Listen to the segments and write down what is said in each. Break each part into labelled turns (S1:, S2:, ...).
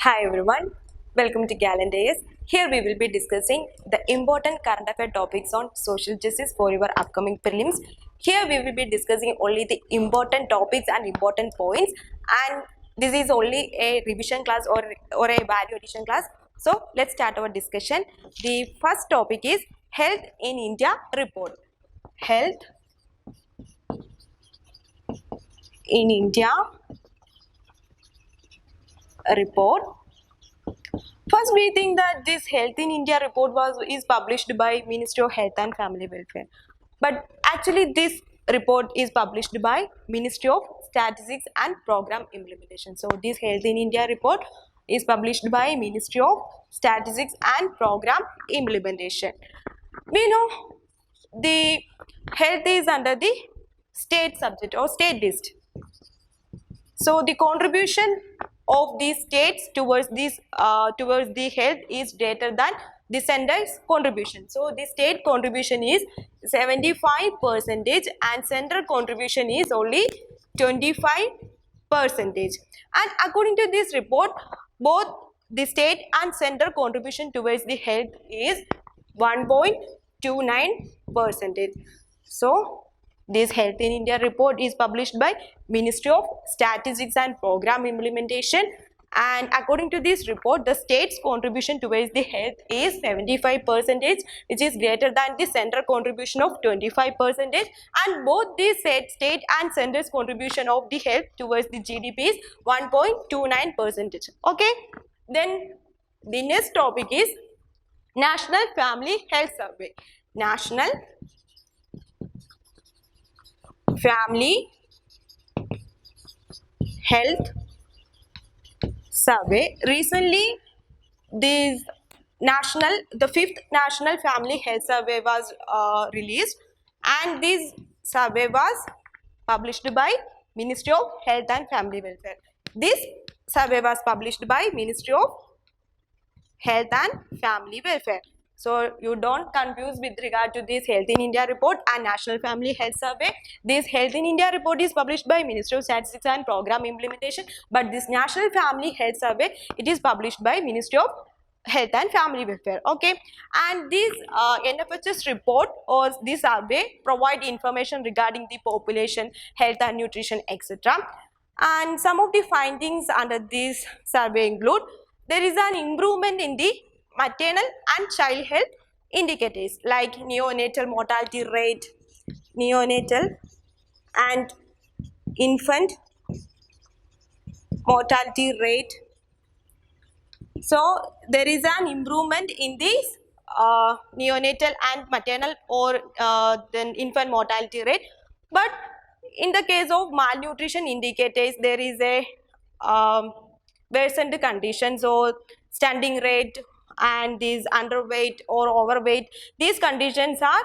S1: Hi everyone, welcome to Gallant Days. Here we will be discussing the important current affair topics on social justice for your upcoming prelims. Here we will be discussing only the important topics and important points, and this is only a revision class or a value addition class. So let's start our discussion. The first topic is Health in India report. Health in India report. First, we think that this Health in India report is published by Ministry of Health and Family Welfare, but actually this report is published by Ministry of Statistics and Program Implementation. So this Health in India report is published by Ministry of Statistics and Program Implementation. We know the health is under the state subject or state list. So the contribution of these states towards the health is greater than the center's contribution. So the state contribution is 75% and central contribution is only 25%. And according to this report, both the state and central contribution towards the health is 1.29%. So this Health in India report is published by Ministry of Statistics and Program Implementation, and according to this report, the state's contribution towards the health is 75%, which is greater than the central contribution of 25%, and both the state and center's contribution of the health towards the GDP is 1.29%. Okay, then the next topic is National Family Health Survey. National Family Health Survey. Recently, the fifth National Family Health Survey was released, and this survey was published by Ministry of Health and Family Welfare. This survey was published by Ministry of Health and Family Welfare. So you don't confuse with regard to this Health in India report and National Family Health Survey. This Health in India report is published by Ministry of Statistics and Program Implementation, but this National Family Health Survey, it is published by Ministry of Health and Family Welfare. Okay, and this NFHS report or this survey provide information regarding the population, health and nutrition, etc. And some of the findings under this survey include: there is an improvement in the maternal and child health indicators like neonatal mortality rate, neonatal and infant mortality rate. So there is an improvement in this neonatal and maternal or then infant mortality rate, but in the case of malnutrition indicators, there is a worsened condition. So standing rate and these underweight or overweight, these conditions are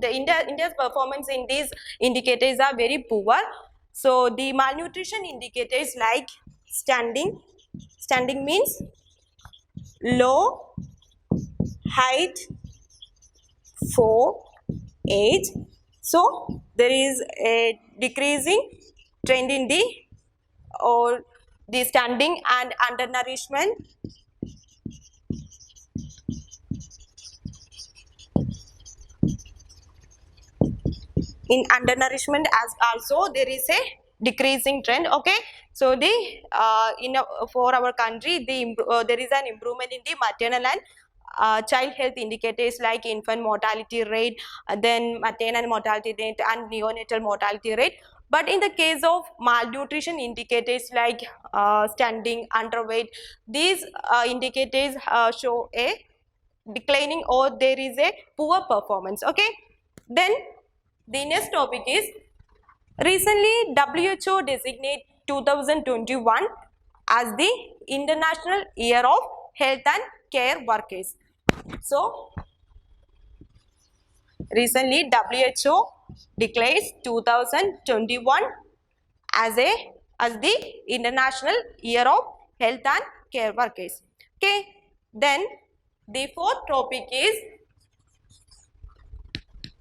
S1: India's performance in these indicators are very poor. So the malnutrition indicators like standing means low height for age. So there is a decreasing trend in the standing and undernourishment. In undernourishment as also there is a decreasing trend. Okay, so the for our country there is an improvement in the maternal and child health indicators like infant mortality rate, then maternal mortality rate and neonatal mortality rate. But in the case of malnutrition indicators like standing, underweight, these indicators show a declining or there is a poor performance. Okay, then the next topic is recently WHO designate 2021 as the International Year of Health and Care Workers. So recently WHO declares 2021 as the International Year of Health and Care Workers. Okay, then the fourth topic is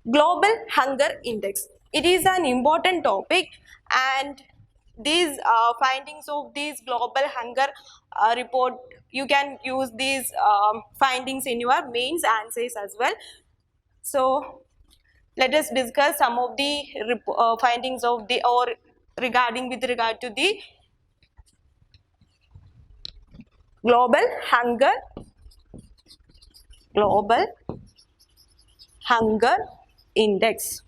S1: Global Hunger Index. It is an important topic, and these findings of these global hunger report, you can use these findings in your mains answers as well. So let us discuss some of the findings of the or regarding with regard to the global hunger index.